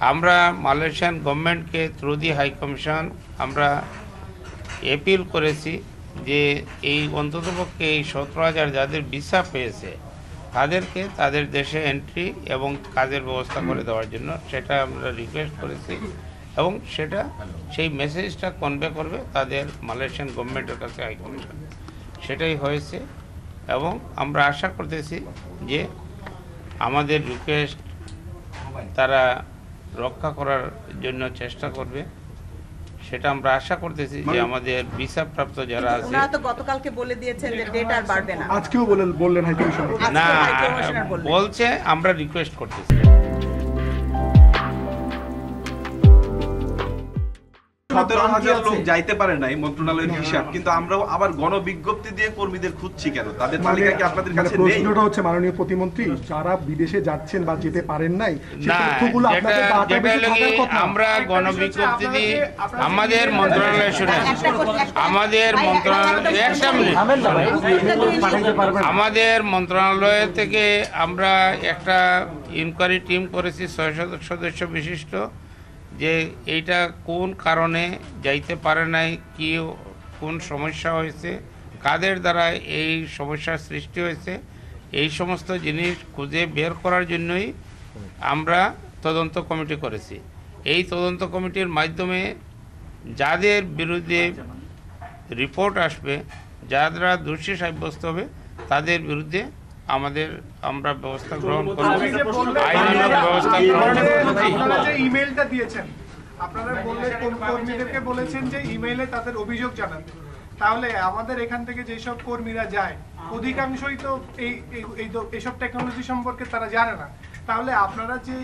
আমরা মালয়েশিয়ান গভর্নমেন্টকে through the high commission আমরা অ্যাপিল করেছি যে এই অন্ততপক্ষে এই 17,000 যাদের ভিসা পেয়েছে তাদেরকে তাদের দেশে এন্ট্রি এবং কাজের ব্যবস্থা করে দেওয়ার জন্য সেটা আমরা রিকোয়েস্ট করেছি এবং সেটা সেই মেসেজটা কনভে করবে তাদের মালয়েশিয়ান গভর্নমেন্টের কাছে হাই কমিশন। সেটাই হয়েছে এবং আমরা আশা করতেছি যে আমাদের রিকোয়েস্ট তারা রক্ষা করার জন্য চেষ্টা করবে। সেটা আমরা আশা করতেছি যে আমাদের ভিসা প্রাপ্ত যারা আছে ওনারা তো গতকালকে বলে দিয়েছেন যে ডেট আর বাড়বে না, আজকেও বললেন হাই কমিশন না বলছে, আমরা রিকোয়েস্ট করতেছি। 17,000 লোক যাইতে পারে নাই মন্ত্রণালয়ের হিসাব, কিন্তু আমরাও আবার গণবিজ্ঞপ্তি দিয়ে কর্মীদের খুঁজছি কেন? তাদের তালিকা কি আপনাদের কাছে নেই? প্রশ্নটা হচ্ছে মাননীয় প্রতিমন্ত্রী, যারা বিদেশে যাচ্ছেন বা যেতে পারেন নাই না, আমরা গণবিজ্ঞপ্তি দিয়ে আমাদের মন্ত্রণালয় শুনে আমাদের মন্ত্রণালয় থেকে আমরা একটা ইনকোয়ারি টিম করেছি 6 সদস্য বিশিষ্ট, যে এইটা কোন কারণে যাইতে পারে নাই, কি কোন সমস্যা হয়েছে, কাদের দ্বারা এই সমস্যার সৃষ্টি হয়েছে, এই সমস্ত জিনিস খুঁজে বের করার জন্যই আমরা তদন্ত কমিটি করেছি। এই তদন্ত কমিটির মাধ্যমে যাদের বিরুদ্ধে রিপোর্ট আসবে, যারা দোষী সাব্যস্ত হবে তাদের বিরুদ্ধে আমরা ব্যবস্থা গ্রহণ করব, আইনানুগ ব্যবস্থা গ্রহণ করব। আপনারা যে ইমেইলটা দিয়েছেন, আপনারা কর্মীদেরকে বলেছেন যে ইমেইলে তাদের অভিযোগ জানাতে, তাহলে আমাদের এখান থেকে যেসব কর্মীরা যায় অধিকাংশই তো এইসব টেকনোলজি সম্পর্কে তারা জানে না, তাহলে আপনারা যে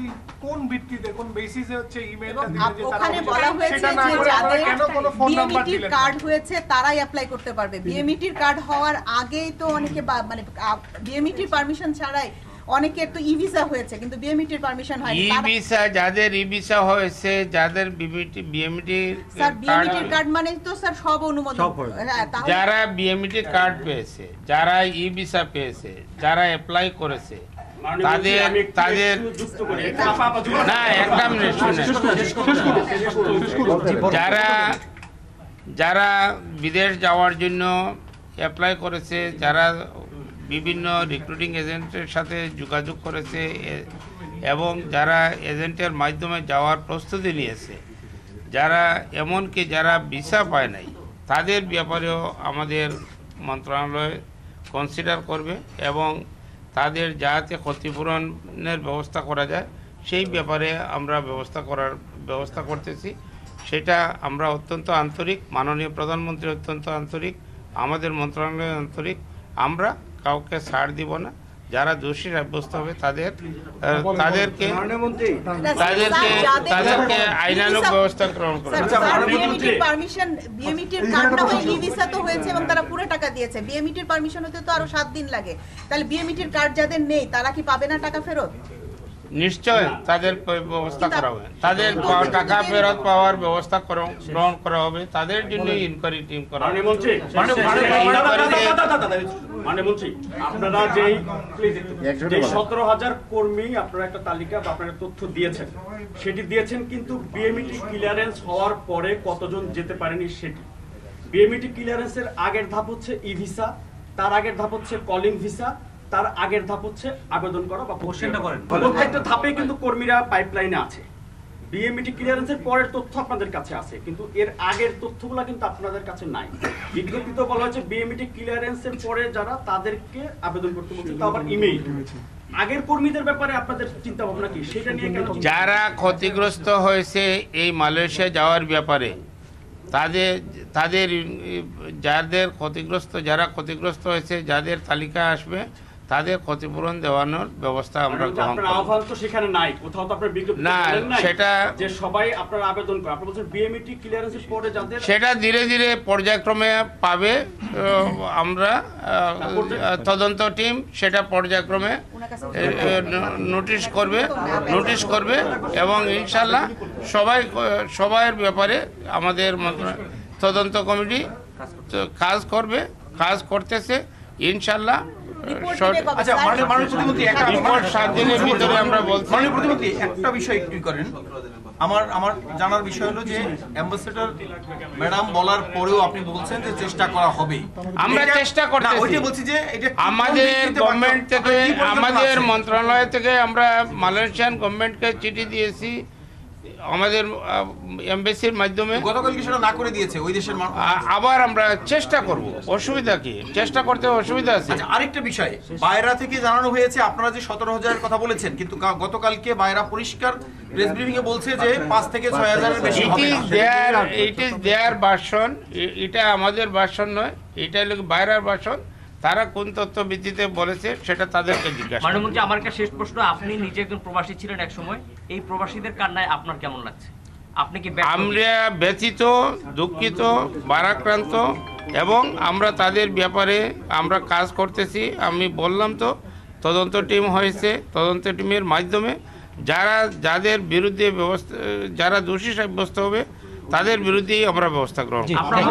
কোন ভিত্তিতে কোন বেসিসে হচ্ছে ইমেইলটা দিলেন যে তারা ওখানে বলা হয়েছে যে যাদের কেন কোনো ফোন নাম্বার দিলেন, কার্ড হয়েছে তারাই অ্যাপ্লাই করতে পারবে। বিএমইটির কার্ড হওয়ার আগেই তো অনেকে মানে বিএমইটির পারমিশন ছাড়াই অনেকের তো ই ভিসা হয়েছে কিন্তু বিএমইটির পারমিশন হয়নি। ই ভিসা যাদের ই ভিসা হয়েছে, যাদের বিএমইটির স্যার বিএমইটির কার্ড মানে তো স্যার সব অনুমোদন, যারা বিএমইটির কার্ড পেয়েছে, যারা ই ভিসা পেয়েছে, যারা অ্যাপ্লাই করেছে তাদের না একটা মিনিট শুনে, যারা বিদেশ যাওয়ার জন্য অ্যাপ্লাই করেছে, যারা বিভিন্ন রিক্রুটিং এজেন্টের সাথে যোগাযোগ করেছে এবং যারা এজেন্টের মাধ্যমে যাওয়ার প্রস্তুতি নিয়েছে, যারা এমনকি যারা ভিসা পায় নাই, তাদের ব্যাপারেও আমাদের মন্ত্রণালয় কনসিডার করবে এবং তাদের যাতে ক্ষতিপূরণের ব্যবস্থা করা যায় সেই ব্যাপারে আমরা ব্যবস্থা করতেছি। সেটা আমরা অত্যন্ত আন্তরিক, মাননীয় প্রধানমন্ত্রী অত্যন্ত আন্তরিক, আমাদের মন্ত্রণালয় আন্তরিক। আমরা কাউকে ছাড় দিব না, যারা দোষী সাব্যস্ত হবে তাদেরকে আইনানুগ ব্যবস্থা গ্রহণ করা হবে। বিএমইটির কার্ড না হয় ই ভিসা তো হয়েছে এবং তারা পুরো টাকা দিয়েছে, বিএমইটির পারমিশন হতে তো আরো 7 দিন লাগে, তাহলে বিএমইটির কার্ড যাদের নেই তারা কি পাবে না টাকা ফেরত? নিশ্চয় তাদের ব্যবস্থা করা হবে, তাদের টাকা ফেরত পাওয়ার ব্যবস্থা গ্রহণ করা হবে, তাদের জন্য ইনকোয়ারি টিম করা হবে। আপনারা যে 17,000 কর্মী আপনারা একটা তালিকা বা আপনারা তথ্য দিয়েছেন, সেটি দিয়েছেন, কিন্তু বিএমইটি ক্লিয়ারেন্স হওয়ার পরে কতজন যেতে পারেনি সেটি। বিএমইটি ক্লিয়ারেন্সের আগের ধাপ হচ্ছে ই ভিসা, তার আগের ধাপ হচ্ছে কলিং ভিসা, তার আগের ধাপ হচ্ছে আবেদন করা বা কোশ্চেনটা করেন। প্রত্যেকটা ধাপে কিন্তু কর্মীরা পাইপলাইনে আছে। বিএমইটি ক্লিয়ারেন্সের পরের তথ্য আপনাদের কাছে আছে, কিন্তু এর আগের তথ্যগুলো কিন্তু আপনাদের কাছে নাই। বিজ্ঞপ্তিতে বলা হচ্ছে বিএমইটি ক্লিয়ারেন্সের পরে যারা তাদেরকে আবেদন করতে বলছে, তা আবার ইমেইল। আগের কর্মীদের ব্যাপারে আপনাদের চিন্তা ভাবনা কি সেটা নিয়ে? কেন যারা ক্ষতিগ্রস্ত হয়েছে এই মালয়েশিয়া যাওয়ার ব্যাপারে, যারা ক্ষতিগ্রস্ত হয়েছে, যাদের তালিকা আসবে তাদের ক্ষতিপূরণ দেওয়ানোর ব্যবস্থা আমরা গ্রহণ করব। আহ্বান তো সেখানে নাই, কোথাও তো আপনারা বিজ্ঞপ্তি দেন নাই সেটা যে সবাই আপনারা আবেদন করে। আপনারা বলছেন বিএমইটি ক্লিয়ারেন্সের পরে যাদের, সেটা ধীরে ধীরে পর্যায়ক্রমে পাবে। আমরা তদন্ত টিম সেটা পর্যায়ক্রমে নোটিশ করবে এবং ইনশাল্লাহ সবাইয়ের ব্যাপারে আমাদের তদন্ত কমিটি কাজ করতেছে। ইনশাল্লাহ রিপোর্ট short- দিবে কবে আচ্ছা, স্যার? মাননীয় প্রতিমন্ত্রী, একটা রিপোর্ট 7 দিনের ভিতরে আমরা বলছি। মাননীয় প্রতিমন্ত্রী, একটা বিষয় একটু করেন। আমার জানার বিষয় হলো যে অ্যাম্বাসেডর ম্যাডাম বলার পরেও আপনি বলছেন যে চেষ্টা করা হবে। আমরা চেষ্টা করতেছি। ওইটা বলছি যে এটা কি আমাদের কোন ভিত্তিতে গভর্নমেন্ট বাকি- থেকে, কি পরিকল্পনা আমাদের আছে? মন্ত্রণালয় থেকে আমরা মালয়েশিয়ান গভর্নমেন্টকে চিঠি দিয়েছি আমাদের এমবেসির মাধ্যমে। গতকাল কি সেটা না করে দিয়েছে ওই দেশের মানুষ? আবার আমরা চেষ্টা করব, অসুবিধা কি, চেষ্টা করতে অসুবিধা আছে? আচ্ছা, আরেকটা বিষয়, বাইরা থেকে জানানো হয়েছে আপনারা যে 17,000-এর কথা বলেছেন, কিন্তু গতকালকে বাইরা পরিষ্কার প্রেস ব্রিফিং এ বলছে যে 5 থেকে 6,000-এর বেশি হবে না। ইট ইজ দেয়ার ভার্সন, এটা আমাদের ভার্সন নয়, এটা হলো বাইরের ভার্সন। তারা কোন তথ্য ভিত্তিতে বলেছে সেটা তাদেরকে জিজ্ঞাসা। মাননীয় আমার একটা শেষ প্রশ্ন, আপনি নিজে একজন প্রবাসী ছিলেন এক সময়, এই প্রবাসীদের কান্নায় আপনার কেমন লাগছে? আপনি কি আমরা ব্যথিত, দুঃখিত, ভারাক্রান্ত, এবং আমরা তাদের ব্যাপারে আমরা কাজ করতেছি। আমি বললাম তো, তদন্ত টিম হয়েছে, তদন্ত টিমের মাধ্যমে যাদের বিরুদ্ধে ব্যবস্থা, যারা দোষী সাব্যস্ত হবে তাদের বিরুদ্ধেই আমরা ব্যবস্থা গ্রহণ করব। আপনার